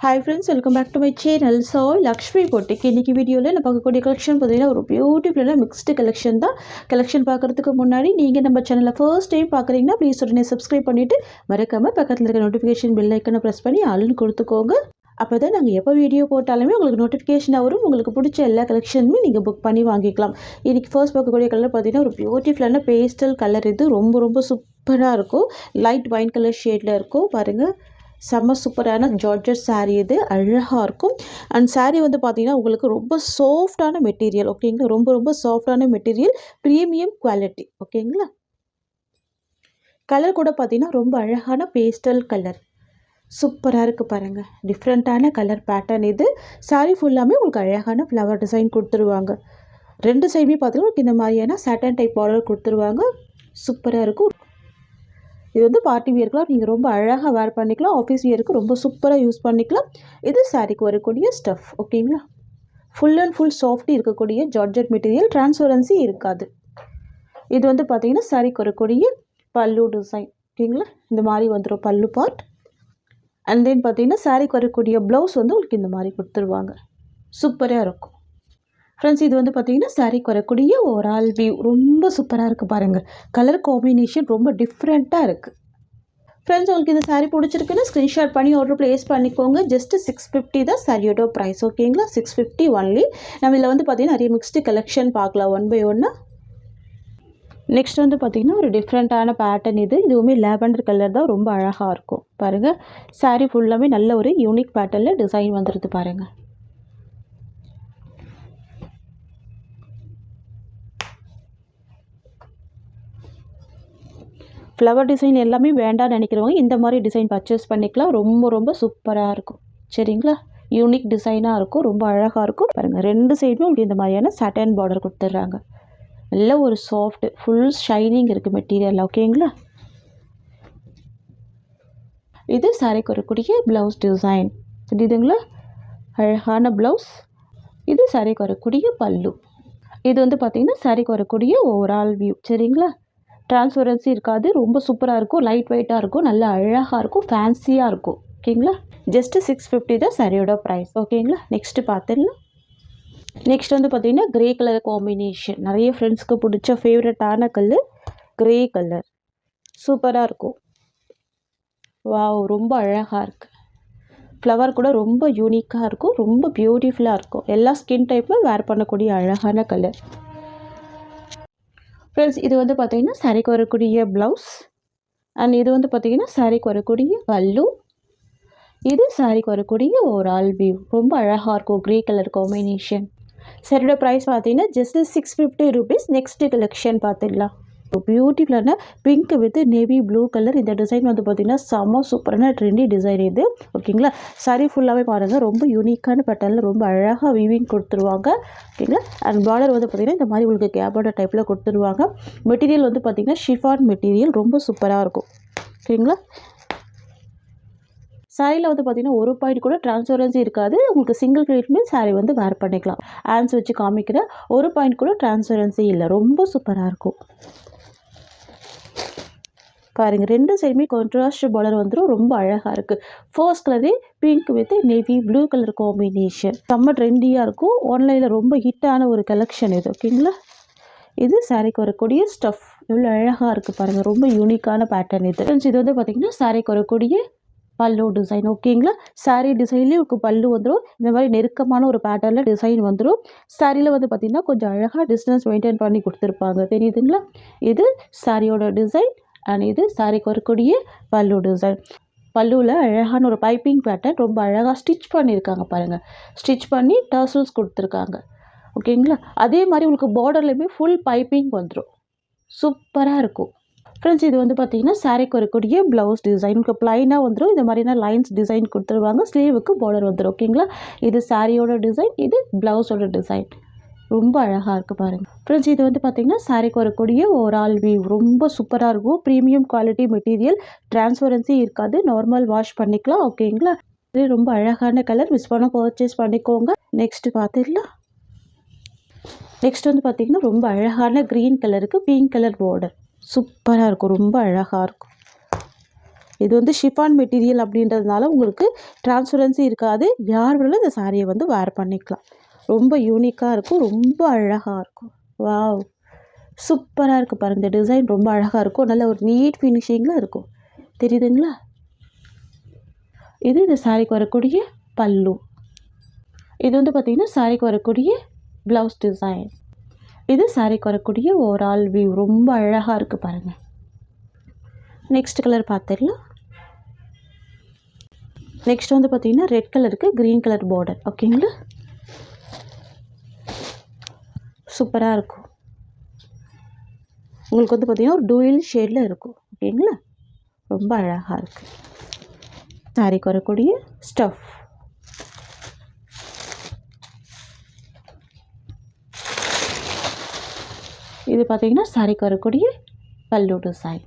Hi friends, welcome back to my channel. So, Lakshmi Boutique இன்னைக்கு வீடியோவில் நான் பார்க்கக்கூடிய கலெக்ஷன் பார்த்தீங்கன்னா ஒரு பியூட்டிஃபுல்லான மிக்ஸ்டு கலெக்ஷன் தான். கலெக்ஷன் பார்க்குறதுக்கு முன்னாடி நீங்கள் நம்ம சேனலை ஃபர்ஸ்ட் டைம் பார்க்குறீங்கன்னா ப்ளீஸ் உடனே சப்ஸ்கிரைப் பண்ணிவிட்டு மறக்காமல் பக்கத்தில் இருக்க நோட்டிஃபிகேஷன் பெல் ஐக்கனை ப்ரெஸ் பண்ணி ஆளுன்னு கொடுத்துக்கோங்க. அப்போ தான் நாங்கள் எப்போ வீடியோ போட்டாலுமே உங்களுக்கு நோட்டிஃபிகேஷனாக வரும். உங்களுக்கு பிடிச்ச எல்லா கலெக்ஷனுமே நீங்கள் புக் பண்ணி வாங்கிக்கலாம். இன்றைக்கி ஃபர்ஸ்ட் பார்க்கக்கூடிய கலர் பார்த்தீங்கன்னா ஒரு பியூட்டிஃபுல்லான பேஸ்டல் கலர். இது ரொம்ப சூப்பராக இருக்கும். லைட் வைன் கலர் ஷேடில் இருக்கும் பாருங்கள். செம்ம சூப்பரான ஜார்ஜட் சாரீ. இது அழகாக இருக்கும். அண்ட் சாரீ வந்து பார்த்திங்கன்னா உங்களுக்கு ரொம்ப சாஃப்டான மெட்டீரியல். ஓகேங்களா, ரொம்ப சாஃப்டான மெட்டீரியல், ப்ரீமியம் குவாலிட்டி. ஓகேங்களா, கலர் கூட பார்த்திங்கன்னா ரொம்ப அழகான பேஸ்டல் கலர் சூப்பராக இருக்குது பாருங்கள். டிஃப்ரெண்ட்டான கலர் பேட்டர்ன். இது சாரீ ஃபுல்லாமே உங்களுக்கு அழகான ஃப்ளவர் டிசைன் கொடுத்துருவாங்க. ரெண்டு சைடுமே பார்த்திங்கன்னா இந்த மாதிரியான சாட்டன் டைப் பார்டர் கொடுத்துருவாங்க. சூப்பராக இருக்கும். இது வந்து பார்ட்டி வியருக்குலாம் நீங்கள் ரொம்ப அழகாக வேர் பண்ணிக்கலாம். ஆஃபீஸ் வியருக்கு ரொம்ப சூப்பராக யூஸ் பண்ணிக்கலாம். இது சாரீக்கு வரக்கூடிய ஸ்டஃப். ஓகேங்களா, ஃபுல் அண்ட் ஃபுல் சாஃப்டி இருக்கக்கூடிய ஜார்ஜட் மெட்டீரியல், டிரான்ஸ்பரன்சி இருக்காது. இது வந்து பார்த்திங்கன்னா சாரீக்கு வரக்கூடிய பல்லு டிசைன். ஓகேங்களா, இந்த மாதிரி வந்துடும் பல்லு பார்ட். அண்ட் தென் பார்த்திங்கன்னா சாரீக்கு வரக்கூடிய ப்ளவுஸ் வந்து உங்களுக்கு இந்த மாதிரி கொடுத்துருவாங்க. சூப்பராக இருக்கும் ஃப்ரெண்ட்ஸ். இது வந்து பார்த்திங்கன்னா சாரீக்கு வரக்கூடிய ஓவரால் வியூ ரொம்ப சூப்பராக இருக்குது பாருங்கள். கலர் காம்பினேஷன் ரொம்ப டிஃப்ரெண்ட்டாக இருக்குது. ஃப்ரெண்ட்ஸ், உங்களுக்கு இந்த சாரீ பிடிச்சிருக்குன்னு ஸ்க்ரீன்ஷாட் பண்ணி ஆர்டர் ப்ளேஸ் பண்ணிக்கோங்க. ஜஸ்ட் 650 தான் சாரியோட ப்ரைஸ். ஓகேங்களா, 650 ஒன்லி. நம்ம இதில் வந்து பார்த்திங்கன்னா நிறைய மிக்ஸ்டு கலெக்ஷன் பார்க்கலாம் ஒன் பை ஒன்று. நெக்ஸ்ட் வந்து பார்த்திங்கன்னா ஒரு டிஃப்ரெண்ட்டான பேட்டர்ன். இதுவுமே லேவண்டர் கலர் தான். ரொம்ப அழகாக இருக்கும் பாருங்கள். சாரீ ஃபுல்லாமே நல்ல ஒரு யூனிக் பேட்டர்னில் டிசைன் வந்துடுது பாருங்கள். ஃப்ளவர் டிசைன் எல்லாமே வேண்டாம்னு நினைக்கிறவங்க இந்த மாதிரி டிசைன் பர்ச்சேஸ் பண்ணிக்கலாம். ரொம்ப சூப்பராக இருக்கும். சரிங்களா, யூனிக் டிசைனாக இருக்கும். ரொம்ப அழகாக இருக்கும் பாருங்கள். ரெண்டு சைடுமே உங்களுக்கு இந்த மாதிரியான சாட்டன் பார்டர் கொடுத்துட்றாங்க. நல்ல ஒரு சாஃப்ட் ஃபுல் ஷைனிங் இருக்குது மெட்டீரியல். ஓகேங்களா, இது சாரீக்கு வரக்கூடிய ப்ளவுஸ் டிசைன். தெரியுதுங்களா, அழகான ப்ளவுஸ். இது சாரீக்கு வரக்கூடிய பல்லு. இது வந்து பார்த்திங்கன்னா சாரீக்கு வரக்கூடிய ஓவரால் வியூ. சரிங்களா, டிரான்ஸ்பரன்சி இருக்காது. ரொம்ப சூப்பராக இருக்கும். லைட் வெயிட்டாக இருக்கும். நல்லா அழகாக இருக்கும். ஃபேன்சியாக இருக்கும். ஓகேங்களா, ஜஸ்ட்டு 650 தான் சாரியோட ப்ரைஸ். ஓகேங்களா, நெக்ஸ்ட்டு பார்த்துடலாம். நெக்ஸ்ட் வந்து பார்த்திங்கன்னா க்ரே கலர் காம்பினேஷன். நிறைய ஃப்ரெண்ட்ஸ்க்கு பிடிச்ச ஃபேவரட்டான கலர் க்ரே கலர். சூப்பராக இருக்கும். வாவ், ரொம்ப அழகாக இருக்குது. ஃப்ளவர் கூட ரொம்ப யூனிக்காக இருக்கும். ரொம்ப பியூட்டிஃபுல்லாக இருக்கும். எல்லா ஸ்கின் டைப்பும் வேர் பண்ணக்கூடிய அழகான கலர். ஃப்ரெண்ட்ஸ், இது வந்து பார்த்திங்கன்னா சாரீக்கு வரக்கூடிய ப்ளவுஸ். அண்ட் இது வந்து பார்த்திங்கன்னா சாரீக்கு வரக்கூடிய பல்லு. இது சாரீக்கு வரக்கூடிய ஓவரால் வியூ. ரொம்ப அழகாக இருக்கும். Grey colour combination. சாரியோட ப்ரைஸ் பார்த்திங்கன்னா ஜஸ்ட் 650 ருபீஸ். நெக்ஸ்ட்டு கலெக்ஷன் பார்த்துடலாம். பியூட்டிஃபுல்லான pink with navy blue colour. இந்த டிசைன் வந்து பார்த்திங்கன்னா செம்ம சூப்பரான ட்ரெண்டி டிசைன் இது. ஓகேங்களா, சாரீ ஃபுல்லாகவே பாருங்கள். ரொம்ப யூனிக்கான பேட்டர்னில் ரொம்ப அழகாக வீவிங் கொடுத்துருவாங்க. ஓகேங்களா, அண்ட் பார்டர் வந்து பார்த்திங்கன்னா இந்த மாதிரி உங்களுக்கு கேபோட டைப்பில் கொடுத்துருவாங்க. மெட்டீரியல் வந்து பார்த்திங்கன்னா ஷிஃபான் மெட்டீரியல். ரொம்ப சூப்பராக இருக்கும். ஓகேங்களா, சாரியில் வந்து பார்த்திங்கன்னா ஒரு பாயிண்ட் கூட டிரான்ஸ்பரன்சி இருக்காது. உங்களுக்கு சிங்கிள் கிரேட்மே சாரீ வந்து வேர் பண்ணிக்கலாம். ஹேண்ட்ஸ் வச்சு காமிக்கிற ஒரு பாயிண்ட் கூட டிரான்ஸ்பரன்சி இல்லை. ரொம்ப சூப்பராக இருக்கும் பாருங்கள். ரெண்டு சைடுமே கான்ட்ராஸ்ட் பார்டர் வந்துடும். ரொம்ப அழகாக இருக்குது. ஃபர்ஸ்ட் கலரே pink with navy blue colour combination. செம்ம ட்ரெண்டியாக இருக்கும். ஆன்லைனில் ரொம்ப ஹிட்டான ஒரு கலெக்ஷன் இது. ஓகேங்களா, இது சாரீக்கு வரக்கூடிய ஸ்டஃப். எவ்வளோ அழகாக இருக்குது பாருங்கள். ரொம்ப யூனிக்கான பேட்டர்ன் இது. இது வந்து பார்த்திங்கன்னா சாரீக்கு வரக்கூடிய பல்லு டிசைன். ஓகேங்களா, சாரீ டிசைன்லேயே உங்களுக்கு பல்லு வந்துடும். இந்த மாதிரி நெருக்கமான ஒரு பேட்டர்னில் டிசைன் வந்துடும். சாரியில் வந்து பார்த்திங்கன்னா கொஞ்சம் அழகாக டிஸ்டன்ஸ் மெயின்டைன் பண்ணி கொடுத்துருப்பாங்க. தெரியுதுங்களா, இது சாரியோட டிசைன். அண்ட் இது சாரீக்கு வரக்கூடிய பல்லு டிசைன். பல்லுவில் அழகான ஒரு பைப்பிங் பேட்டர்ன். ரொம்ப அழகாக ஸ்டிச் பண்ணியிருக்காங்க பாருங்கள். ஸ்டிச் பண்ணி டர்சல்ஸ் கொடுத்துருக்காங்க. ஓகேங்களா, அதே மாதிரி உங்களுக்கு பார்டர்லேயுமே ஃபுல் பைப்பிங் வந்துடும். சூப்பராக இருக்கும் ஃப்ரெண்ட்ஸ். இது வந்து பார்த்திங்கன்னா சாரீக்கு வரக்கூடிய ப்ளவுஸ் டிசைன். உங்களுக்கு ப்ளைனாக வந்துடும். இந்த மாதிரியான லைன்ஸ் டிசைன் கொடுத்துருவாங்க. ஸ்லீவுக்கு பார்டர் வந்துடும். ஓகேங்களா, இது சாரியோட டிசைன். இது ப்ளவுஸோட டிசைன். ரொம்ப அழகாக இருக்குது பாருங்கள் ஃப்ரெண்ட்ஸ். இது வந்து பார்த்திங்கன்னா சாரீக்கு வரக்கூடிய ஓவரால் வியூ. ரொம்ப சூப்பராக இருக்கும். Premium quality material. டிரான்ஸ்பரன்சி இருக்காது. நார்மல் வாஷ் பண்ணிக்கலாம். ஓகேங்களா, இது ரொம்ப அழகான கலர். மிஸ் பண்ண பர்ச்சேஸ் பண்ணிக்கோங்க. நெக்ஸ்ட்டு பார்த்துடலாம். நெக்ஸ்ட் வந்து பார்த்திங்கன்னா ரொம்ப அழகான க்ரீன் கலருக்கு பிங்க் கலர் பார்டர். சூப்பராக இருக்கும். ரொம்ப அழகாக இருக்கும். இது வந்து ஷிஃபான் மெட்டீரியல் அப்படின்றதுனால உங்களுக்கு டிரான்ஸ்பரன்சி இருக்காது. யார் வேணாலும் இந்த சாரியை வந்து வேர் பண்ணிக்கலாம். ரொம்ப யூனிக்காக இருக்கும், ரொம்ப அழகாக இருக்கும். வாவ், சூப்பராக இருக்குது பாருங்கள். இந்த டிசைன் ரொம்ப அழகாக இருக்கும், நல்ல ஒரு நீட் ஃபினிஷிங்கில் இருக்கும். தெரியுதுங்களா? இது இந்த சாரிக்கு வரக்கூடிய பல்லு. இது வந்து பார்த்திங்கன்னா சாரிக்கு வரக்கூடிய ப்ளவுஸ் டிசைன். இது சாரிக்கு வரக்கூடிய ஓவரால் வியூ. ரொம்ப அழகாக இருக்குது பாருங்கள். நெக்ஸ்ட் கலர் பார்த்துடலாம். நெக்ஸ்ட் வந்து பார்த்திங்கன்னா ரெட் கலருக்கு க்ரீன் கலர் பார்டர். ஓகேங்களா? சூப்பராக இருக்கும். உங்களுக்கு வந்து பார்த்திங்கன்னா ஒரு டூயல் ஷேடில் இருக்கும். ஓகேங்களா? ரொம்ப அழகாக இருக்குது. சாரிக்கு வரக்கூடிய ஸ்டஃப். இது பார்த்திங்கன்னா சாரிக்கு வரக்கூடிய பல்லு டிசைன்.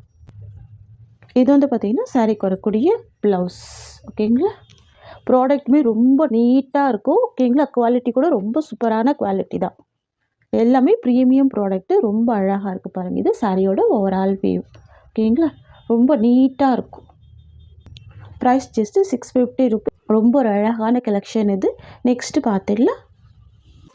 இது வந்து பார்த்திங்கன்னா சாரிக்கு வரக்கூடிய ப்ளவுஸ். ஓகேங்களா? ப்ராடக்ட்டுமே ரொம்ப நீட்டாக இருக்கும். ஓகேங்களா? குவாலிட்டி கூட ரொம்ப சூப்பரான குவாலிட்டி தான். எல்லாமே ப்ரீமியம் ப்ராடக்ட்டு. ரொம்ப அழகாக இருக்குது பாருங்கள். இது சாரியோட ஓவரால் வியூ. ஓகேங்களா? ரொம்ப நீட்டாக இருக்கும். Price just 650 rupees. ரொம்ப ஒரு அழகான கலெக்ஷன் இது. நெக்ஸ்ட்டு பார்த்துடலாம்.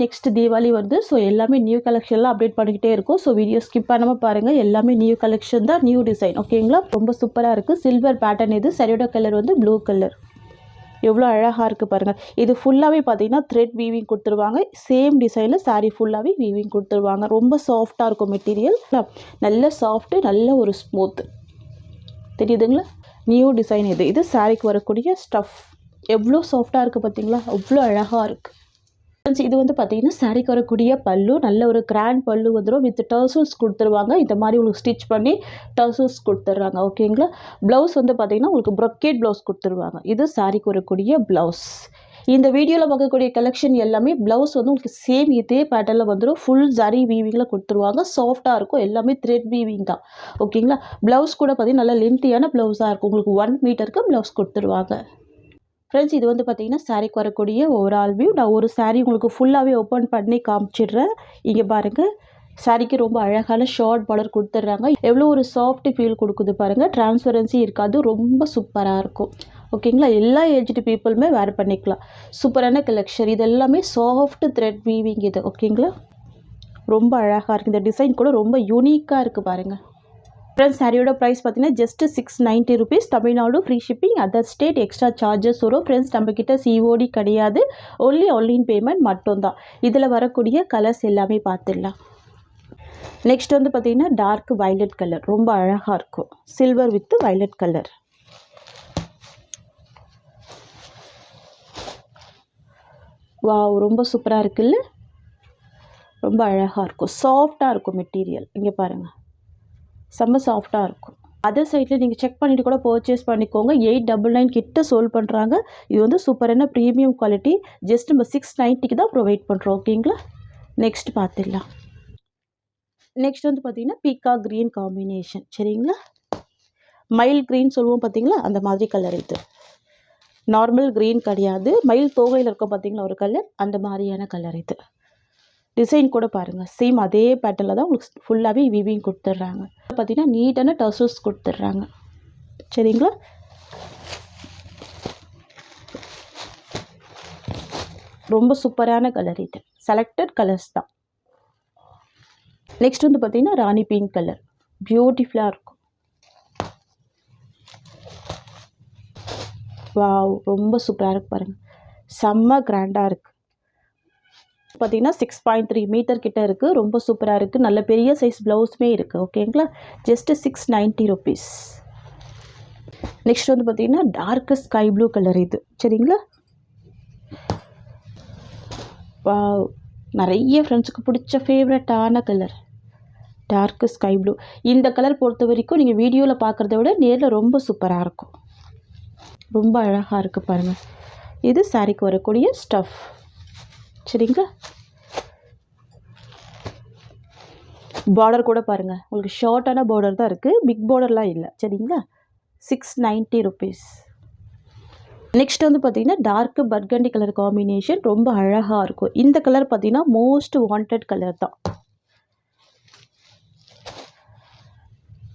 நெக்ஸ்ட் தீபாவளி வருது. ஸோ எல்லாமே நியூ கலெக்ஷன்லாம் அப்டேட் பண்ணிக்கிட்டே இருக்கும். ஸோ வீடியோ ஸ்கிப் பண்ணாமல் பாருங்கள். எல்லாமே நியூ கலெக்ஷன் தான், நியூ டிசைன். ஓகேங்களா? ரொம்ப சூப்பராக இருக்குது. Silver pattern. இது சரியோட கலர் வந்து ப்ளூ கலர். எவ்வளோ அழகாக இருக்குது பாருங்கள். இது ஃபுல்லாகவே பார்த்தீங்கன்னா த்ரெட் வீவிங் கொடுத்துருவாங்க. சேம் டிசைனில் சாரீ ஃபுல்லாகவே வீவிங் கொடுத்துருவாங்க. ரொம்ப சாஃப்டாக இருக்கும் மெட்டீரியல். நல்ல சாஃப்ட்டு, நல்ல ஒரு ஸ்மூத்து. தெரியுதுங்களா? நியூ டிசைன் இது. இது சாரீக்கு வரக்கூடிய ஸ்டஃப். எவ்வளோ சாஃப்டாக இருக்குது பார்த்தீங்களா? அவ்வளோ அழகாக இருக்குது. இது வந்து பார்த்தீங்கன்னா சாரீக்கு வரக்கூடிய பல்லு. நல்ல ஒரு கிராண்ட் பல்லு வந்துடும். வித் டர்சல்ஸ் கொடுத்துருவாங்க. இந்த மாதிரி உங்களுக்கு ஸ்டிச் பண்ணி டர்சல்ஸ் கொடுத்துட்றாங்க. ஓகேங்களா? ப்ளவுஸ் வந்து பார்த்தீங்கன்னா உங்களுக்கு ப்ரொக்கேட் ப்ளவுஸ் கொடுத்துருவாங்க. இது சாரீக்கு வரக்கூடிய ப்ளவுஸ். இந்த வீடியோவில் பார்க்கக்கூடிய கலெக்ஷன் எல்லாமே ப்ளவுஸ் வந்து உங்களுக்கு சேம் இதே பேட்டர்னில் வந்துடும். ஃபுல் ஜரி வீவிங்கில் கொடுத்துருவாங்க. சாஃப்டாக இருக்கும். எல்லாமே த்ரெட் வீவிங் தான். ஓகேங்களா? ப்ளவுஸ் கூட பார்த்தீங்கன்னா நல்ல லென்த்தியான ப்ளவுஸாக இருக்கும். உங்களுக்கு 1 மீட்டருக்கு ப்ளவுஸ் கொடுத்துருவாங்க. ஃப்ரெண்ட்ஸ், இது வந்து பார்த்திங்கன்னா சாரீக்கு வரக்கூடிய ஓவரால் வியூ. நான் ஒரு சாரீ உங்களுக்கு ஃபுல்லாகவே ஓப்பன் பண்ணி காமிச்சிடுறேன். இங்கே பாருங்கள். சாரீக்கு ரொம்ப அழகான ஷார்ட் பார்டர் கொடுத்துட்றாங்க. எவ்வளோ ஒரு சாஃப்ட் ஃபீல் கொடுக்குது பாருங்கள். டிரான்ஸ்பரன்சி இருக்காது. ரொம்ப சூப்பராக இருக்கும். ஓகேங்களா? எல்லா ஏஜ்டு பீப்புளுமே வேர் பண்ணிக்கலாம். சூப்பரான கலெக்ஷன். இது எல்லாமே சாஃப்ட் த்ரெட் வீவிங் இது. ஓகேங்களா? ரொம்ப அழகாக இருக்குது. இந்த டிசைன் கூட ரொம்ப யூனிக்காக இருக்குது பாருங்கள். ஃப்ரெண்ட்ஸ், சாரியோட ப்ரைஸ் பார்த்தீங்கன்னா just 690 rupees. Tamil Nadu free shipping. Other state extra charges வரும். ஃப்ரெண்ட்ஸ், நம்மக்கிட்ட சிஓடி கிடையாது. ஒன்லி ஆன்லைன் பேமெண்ட் மட்டும்தான். இதில் வரக்கூடிய கலர்ஸ் எல்லாமே பார்த்துடலாம். நெக்ஸ்ட் வந்து பார்த்திங்கன்னா டார்க் வயலட் கலர். ரொம்ப அழகாக இருக்கும். Silver with violet colour. Wow, ரொம்ப சூப்பராக இருக்குல்ல? ரொம்ப அழகாக இருக்கும். சாஃப்டாக இருக்கும் மெட்டீரியல். இங்கே பாருங்கள். செம்ம சாஃப்டாக இருக்கும். அதர் சைடில் நீங்கள் செக் பண்ணிவிட்டு கூட பர்ச்சேஸ் பண்ணிக்கோங்க. 899 கிட்ட சோல் பண்ணுறாங்க. இது வந்து சூப்பரான ப்ரீமியம் குவாலிட்டி. ஜஸ்ட் நம்ம 690க்கு தான் ப்ரொவைட் பண்ணுறோம். ஓகேங்களா? நெக்ஸ்ட் பார்த்துடலாம். நெக்ஸ்ட் வந்து பார்த்திங்கன்னா பீக்கா க்ரீன் காம்பினேஷன். சரிங்களா? மயில் க்ரீன் சொல்லுவோம் பார்த்தீங்களா? அந்த மாதிரி கலர் இது. நார்மல் க்ரீன் கிடையாது. மயில் தோகையில் இருக்கும் பார்த்தீங்களா ஒரு கலர், அந்த மாதிரியான கலர் இது. டிசைன் கூட பாருங்கள். சேம் அதே பேட்டர்னில் தான் உங்களுக்கு ஃபுல்லாகவே வீவிங் கொடுத்துட்றாங்க. பார்த்தீங்கன்னா நீட்டான டர்சல்ஸ் கொடுத்துட்றாங்க. சரிங்களா? ரொம்ப சூப்பரான கலர் இது. செலக்டட் கலர்ஸ் தான். நெக்ஸ்ட் வந்து பார்த்தீங்கன்னா ராணி பிங்க் கலர். பியூட்டிஃபுல்லாக இருக்கும். வாவ், ரொம்ப சூப்பராக இருக்குது பாருங்கள். செம்ம கிராண்டாக இருக்குது. பார்த்தீங்கன்னா 6.3 மீட்டர் கிட்ட இருக்குது. ரொம்ப சூப்பராக இருக்குது. நல்ல பெரிய சைஸ் ப்ளவுஸுமே இருக்குது. ஓகேங்களா? Just 690 rupees. நெக்ஸ்ட் வந்து பார்த்தீங்கன்னா டார்க் ஸ்கை ப்ளூ கலர் இது. சரிங்களா? வாவ், நிறைய ஃப்ரெண்ட்ஸுக்கு பிடிச்ச ஃபேவரட்டான கலர் டார்க் ஸ்கை ப்ளூ. இந்த கலர் பொறுத்த வரைக்கும் நீங்கள் வீடியோவில் பார்க்குறத விட நேரில் ரொம்ப சூப்பராக இருக்கும். ரொம்ப அழகாக இருக்குது பாருங்கள். இது சாரிக்கு வரக்கூடிய ஸ்டஃப். சரிங்களா? பார்டர் கூட பாருங்கள். உங்களுக்கு ஷார்ட்டான பார்டர் தான் இருக்குது. பிக் பார்டர்லாம் இல்லை. சரிங்களா? 690 ருபீஸ். நெக்ஸ்ட் வந்து பார்த்திங்கன்னா டார்க் பர்கண்டி கலர் காம்பினேஷன். ரொம்ப அழகாக இருக்கும். இந்த கலர் பார்த்திங்கன்னா மோஸ்ட் வாண்டட் கலர் தான்.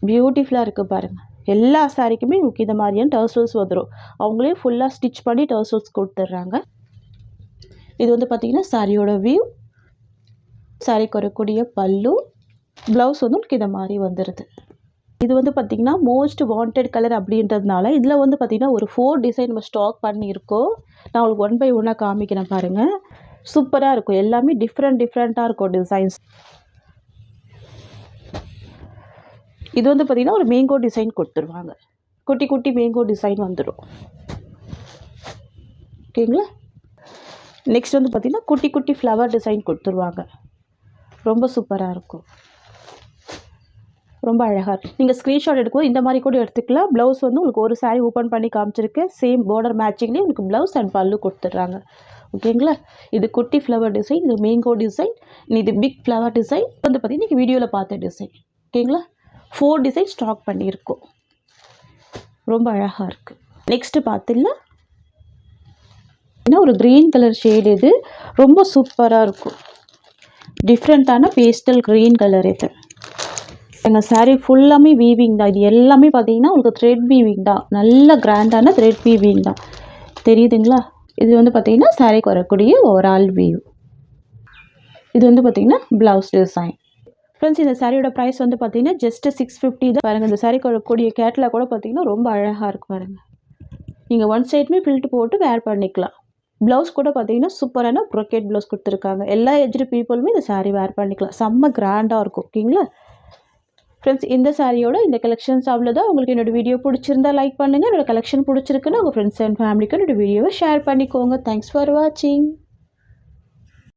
பியூட்டிஃபுல்லாக இருக்குது பாருங்கள். எல்லா சாரிக்குமே உங்களுக்கு இந்த மாதிரியான டர்சல்ஸ் வந்துடும். அவங்களே ஃபுல்லாக ஸ்டிச் பண்ணி டர்சல்ஸ் கொடுத்துட்றாங்க. இது வந்து பார்த்திங்கன்னா சாரியோட வியூ, சாரிக்கு வரக்கூடிய பல்லு, ப்ளவுஸ் வந்து உங்களுக்கு இந்த மாதிரி வந்துடுது. இது வந்து பார்த்திங்கன்னா மோஸ்ட் வாண்டட் கலர் அப்படின்றதுனால இதில் வந்து பார்த்திங்கன்னா ஒரு 4 டிசைன் நம்ம ஸ்டாக் பண்ணியிருக்கோம். நான் உங்களுக்கு 1 பை 1 காமிக்கிறேன் பாருங்கள். சூப்பராக இருக்கும். எல்லாமே டிஃப்ரெண்ட்டாக இருக்கும் டிசைன்ஸ். இது வந்து பார்த்திங்கன்னா ஒரு மேங்கோ டிசைன் கொடுத்துருவாங்க. குட்டி குட்டி மேங்கோ டிசைன் வந்துடும். ஓகேங்களா. நெக்ஸ்ட் வந்து பார்த்திங்கன்னா குட்டி குட்டி ஃப்ளவர் டிசைன் கொடுத்துருவாங்க. ரொம்ப சூப்பராக இருக்கும். ரொம்ப அழகாக இருக்கும். நீங்கள் ஸ்க்ரீன்ஷாட் எடுக்கும்போது இந்த மாதிரி கூட எடுத்துக்கலாம். ப்ளவுஸ் வந்து உங்களுக்கு ஒரு சாரீ ஓப்பன் பண்ணி காமிச்சிருக்கேன். சேம் பார்டர் மேட்சிங்லேயே உங்களுக்கு ப்ளவுஸ் அண்ட் பல்லு கொடுத்துட்றாங்க. ஓகேங்களா. இது குட்டி ஃப்ளவர் டிசைன், இது மேங்கோ டிசைன், இது பிக் ஃப்ளவர் டிசைன் வந்து பார்த்திங்கன்னா நீங்கள் வீடியோவில் பார்த்த டிசைன். ஓகேங்களா. 4 டிசைன் ஸ்டாக் பண்ணியிருக்கோம். ரொம்ப அழகாக இருக்குது. நெக்ஸ்ட்டு பார்த்திங்கன்னா ஒரு க்ரீன் கலர் ஷேடு. இது ரொம்ப சூப்பராக இருக்கும். டிஃப்ரெண்ட்டான பேஸ்டல் க்ரீன் கலர். இது எங்கள் சாரீ ஃபுல்லாமே வீவிங் தான். இது எல்லாமே பார்த்தீங்கன்னா உங்களுக்கு த்ரெட் வீவிங் தான். நல்ல கிராண்டான த்ரெட் வீவிங் தான். தெரியுதுங்களா. இது வந்து பார்த்திங்கன்னா சாரீக்கு வரக்கூடிய ஓவரால் வியூ. இது வந்து பார்த்திங்கன்னா ப்ளவுஸ் டிசைன். ஃப்ரெண்ட்ஸ், இந்த சாரியோட ப்ரைஸ் வந்து பார்த்திங்கன்னா ஜஸ்ட் 650 தான். பாருங்கள், இந்த சாரீக்கு வரக்கூடிய கேட்லாக் கூட பார்த்திங்கன்னா ரொம்ப அழகாக இருக்கும். பாருங்கள், நீங்கள் ஒன் சைடுமே ஃபில்ட் போட்டு வேர் பண்ணிக்கலாம். ப்ளவுஸ் கூட பார்த்திங்கன்னா சூப்பரான ப்ரொக்கேட் ப்ளவுஸ் கொடுத்துருக்காங்க. எல்லா ஏஜ்டு பீப்புளுமே இந்த சாரீ வேர் பண்ணிக்கலாம். செம்ம கிராண்டாக இருக்கும். ஓகேங்களா. ஃப்ரெண்ட்ஸ், இந்த சாரியோட இந்த கலெக்ஷன்ஸ் அவ்வளோதான். உங்களுக்கு என்னோடய வீடியோ பிடிச்சிருந்தா லைக் பண்ணுங்கள். என்னோடய கலெக்ஷன் பிடிச்சிருக்குன்னா உங்கள் ஃப்ரெண்ட்ஸ் அண்ட் ஃபேமிலிக்கு என்னோடய வீடியோவை ஷேர் பண்ணிக்கோங்க. தேங்க்ஸ் ஃபார் வாட்சிங்.